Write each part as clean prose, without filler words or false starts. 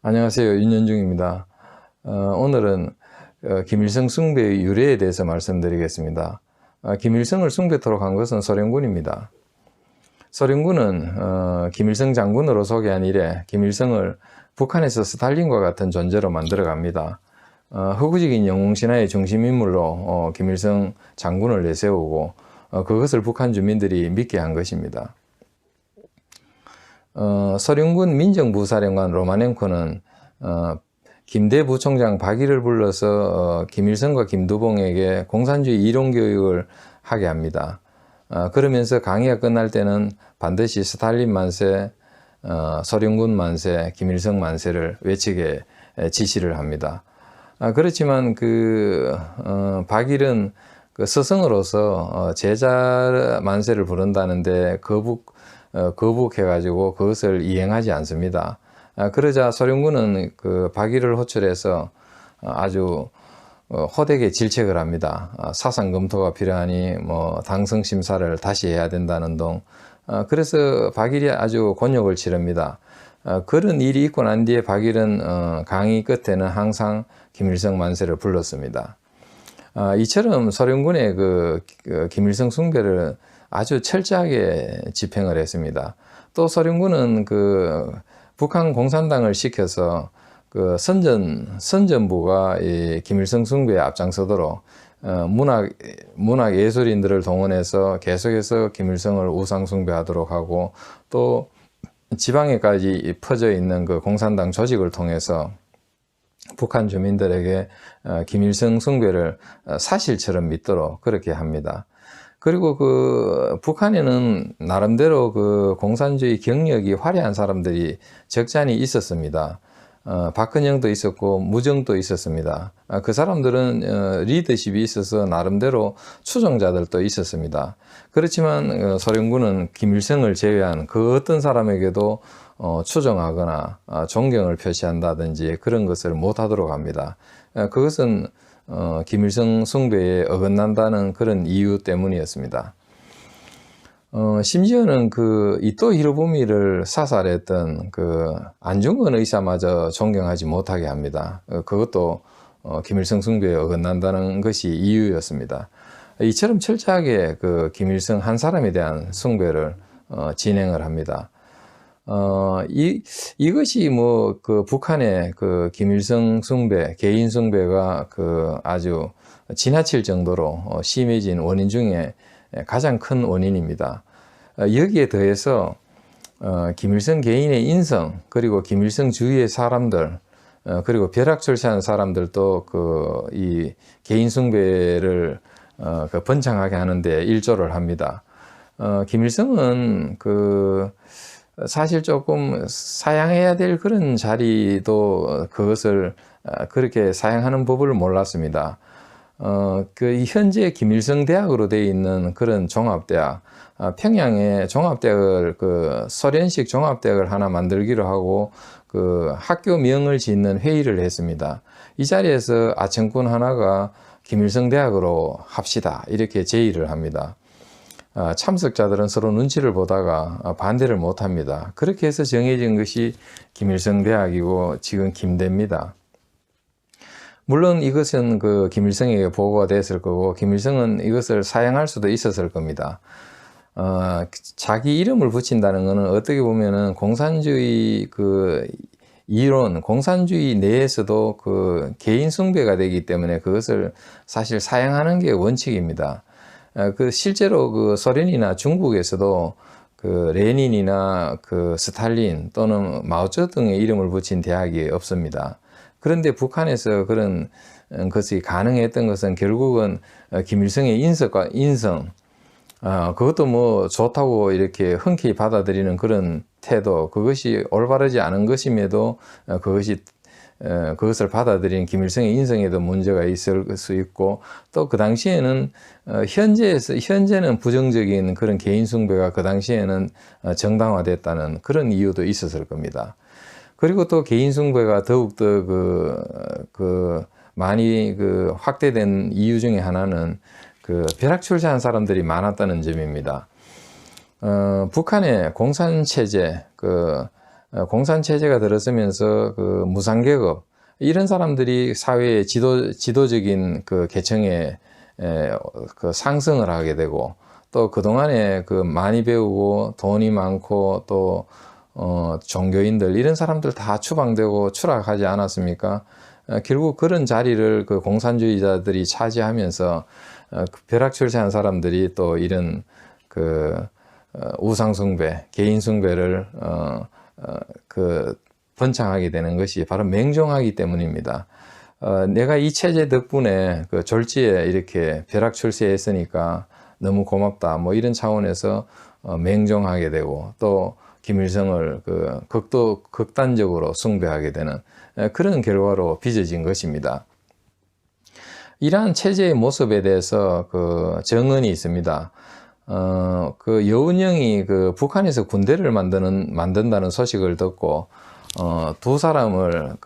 안녕하세요. 윤현중입니다. 오늘은 김일성 숭배의 유래에 대해서 말씀드리겠습니다. 김일성을 숭배토록 한 것은 소련군입니다. 소련군은 김일성 장군으로 소개한 이래 김일성을 북한에서 스탈린과 같은 존재로 만들어갑니다. 허구적인 영웅신화의 중심인물로 김일성 장군을 내세우고 그것을 북한 주민들이 믿게 한 것입니다. 소련군 민정부사령관 로마넨코는 김대 부총장 박이를 불러서 김일성과 김두봉에게 공산주의 이론교육을 하게 합니다. 그러면서 강의가 끝날 때는 반드시 스탈린 만세, 소련군 만세, 김일성 만세를 외치게 지시를 합니다. 그렇지만 박일은 그 스승으로서 제자 만세를 부른다는데 거북해가지고 그것을 이행하지 않습니다. 그러자 소련군은 그 박이를 호출해서 아주 호되게 질책을 합니다. 사상 검토가 필요하니 당성 심사를 다시 해야 된다는 등. 그래서 박일이 아주 곤욕을 치릅니다. 그런 일이 있고 난 뒤에 박일은 강의 끝에는 항상 김일성 만세를 불렀습니다. 이처럼 소련군의 김일성 숭배를 아주 철저하게 집행을 했습니다. 또 소련군은 북한 공산당을 시켜서 선전부가 이 김일성 숭배에 앞장서도록 문학 예술인들을 동원해서 계속해서 김일성을 우상 숭배하도록 하고, 또 지방에까지 퍼져 있는 그 공산당 조직을 통해서 북한 주민들에게 김일성 숭배를 사실처럼 믿도록 그렇게 합니다. 그리고 북한에는 나름대로 공산주의 경력이 화려한 사람들이 적잖이 있었습니다. 박근영도 있었고 무정도 있었습니다. 그 사람들은 리더십이 있어서 나름대로 추종자들도 있었습니다. 그렇지만 소련군은 김일성을 제외한 그 어떤 사람에게도 추종하거나 존경을 표시한다든지 그런 것을 못하도록 합니다. 그것은 김일성 숭배에 어긋난다는 그런 이유 때문이었습니다. 심지어는 이토 히로부미를 사살했던 안중근 의사마저 존경하지 못하게 합니다. 그것도 김일성 숭배에 어긋난다는 것이 이유였습니다. 이처럼 철저하게 김일성 한 사람에 대한 숭배를 진행을 합니다. 이것이 북한의 김일성 숭배, 개인 숭배가 아주 지나칠 정도로 심해진 원인 중에 가장 큰 원인입니다. 여기에 더해서 김일성 개인의 인성, 그리고 김일성 주위의 사람들, 그리고 벼락출세한 사람들도 이 개인 숭배를 번창하게 하는데 일조를 합니다. 김일성은 사실 조금 사양해야 될 그런 자리도 그것을 그렇게 사양하는 법을 몰랐습니다. 현재 김일성 대학으로 되어 있는 그런 종합대학, 평양에 종합대학을 소련식 종합대학을 하나 만들기로 하고 학교명을 짓는 회의를 했습니다. 이 자리에서 아청군 하나가 김일성 대학으로 합시다 이렇게 제의를 합니다. 참석자들은 서로 눈치를 보다가 반대를 못합니다. 그렇게 해서 정해진 것이 김일성 대학이고 지금 김대입니다. 물론 이것은 김일성에게 보고가 됐을 거고 김일성은 이것을 사양할 수도 있었을 겁니다. 자기 이름을 붙인다는 것은 어떻게 보면은 공산주의 이론, 공산주의 내에서도 개인 숭배가 되기 때문에 그것을 사실 사양하는 게 원칙입니다. 실제로 소련이나 중국에서도 레닌이나 스탈린 또는 마오쩌둥의 이름을 붙인 대학이 없습니다. 그런데 북한에서 그런 것이 가능했던 것은 결국은 김일성의 인성, 그것도 좋다고 이렇게 흔쾌히 받아들이는 그런 태도, 그것이 올바르지 않은 것임에도 그것을 받아들인 김일성의 인성에도 문제가 있을 수 있고, 또 그 당시에는 현재는 부정적인 그런 개인 숭배가 그 당시에는 정당화됐다는 그런 이유도 있었을 겁니다. 그리고 또 개인 숭배가 더욱더 많이 확대된 이유 중에 하나는 벼락출세한 사람들이 많았다는 점입니다. 북한의 공산체제, 공산체제가 들어서면서 그 무상계급, 이런 사람들이 사회의 지도적인 그 계층에 그 상승을 하게 되고, 또 그동안에 그 많이 배우고 돈이 많고 또 종교인들, 이런 사람들 다 추방되고 추락하지 않았습니까? 결국 그런 자리를 그 공산주의자들이 차지하면서 그 벼락출세한 사람들이 또 이런 그 우상숭배, 개인숭배를 그 번창하게 되는 것이 바로 맹종하기 때문입니다. 내가 이 체제 덕분에 그 졸지에 이렇게 벼락출세했으니까 너무 고맙다, 뭐 이런 차원에서 맹종하게 되고, 또 김일성을 그 극단적으로 숭배하게 되는 그런 결과로 빚어진 것입니다. 이러한 체제의 모습에 대해서 그 정언이 있습니다. 그 여운형이 그 북한에서 군대를 만든다는 소식을 듣고, 두 사람을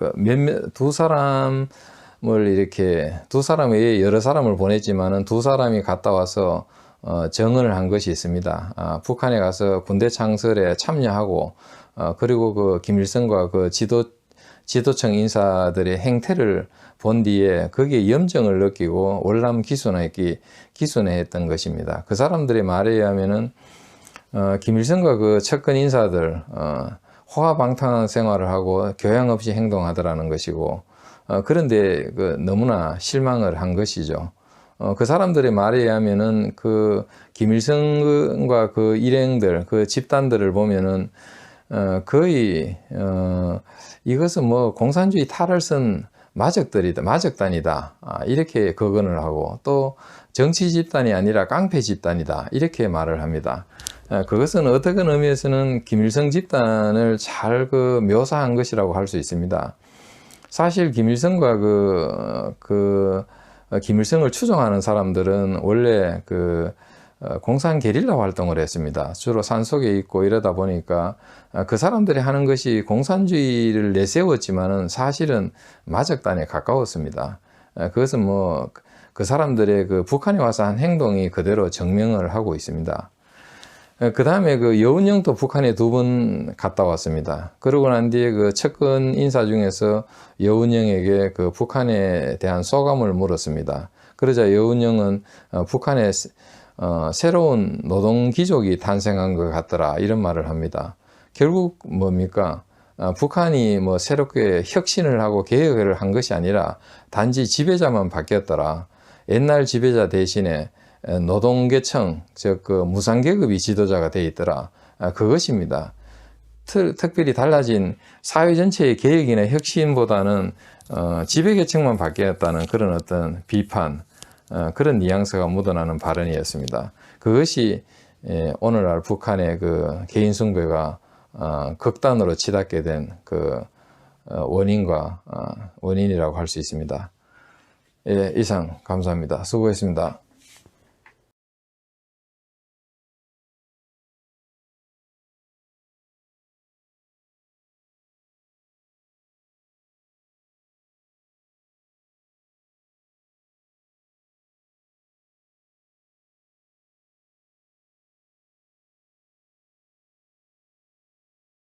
이렇게, 두 사람 외에 여러 사람을 보냈지만은 두 사람이 갔다 와서 정언을 한 것이 있습니다. 북한에 가서 군대 창설에 참여하고, 그리고 그 김일성과 그 지도청 인사들의 행태를 본 뒤에 거기에 염증을 느끼고 월남 기순했던 것입니다. 그 사람들의 말에 의하면은 김일성과 그 측근 인사들 호화방탕한 생활을 하고 교양 없이 행동하더라는 것이고, 그런데 그 너무나 실망을 한 것이죠. 그 사람들의 말에 의하면은 그 김일성과 그 일행들, 그 집단들을 보면은 거의 이것은 뭐 공산주의 탈을 쓴 마적단이다, 이렇게 거론을 하고, 또 정치 집단이 아니라 깡패 집단이다, 이렇게 말을 합니다. 그것은 어떤 의미에서는 김일성 집단을 잘 그 묘사한 것이라고 할 수 있습니다. 사실 김일성과 김일성을 추종하는 사람들은 원래 그 공산 게릴라 활동을 했습니다. 주로 산속에 있고 이러다 보니까 그 사람들이 하는 것이 공산주의를 내세웠지만은 사실은 마적단에 가까웠습니다. 그것은 뭐 그 사람들의 그 북한에 와서 한 행동이 그대로 증명을 하고 있습니다. 그 다음에 그 여운형도 북한에 2번 갔다 왔습니다. 그러고 난 뒤에 그 측근 인사 중에서 여운형에게 그 북한에 대한 소감을 물었습니다. 그러자 여운형은 북한에 새로운 노동귀족이 탄생한 것 같더라, 이런 말을 합니다. 결국 뭡니까? 북한이 뭐 새롭게 혁신을 하고 개혁을 한 것이 아니라 단지 지배자만 바뀌었더라. 옛날 지배자 대신에 노동계층, 즉 그 무상계급이 지도자가 되어 있더라. 그것입니다. 특별히 달라진 사회 전체의 개혁이나 혁신보다는 지배계층만 바뀌었다는 그런 어떤 비판, 그런 뉘앙스가 묻어나는 발언이었습니다. 그것이 오늘날 북한의 그 개인 숭배가 극단으로 치닫게 된 그 원인이라고 할 수 있습니다. 예, 이상 감사합니다. 수고했습니다.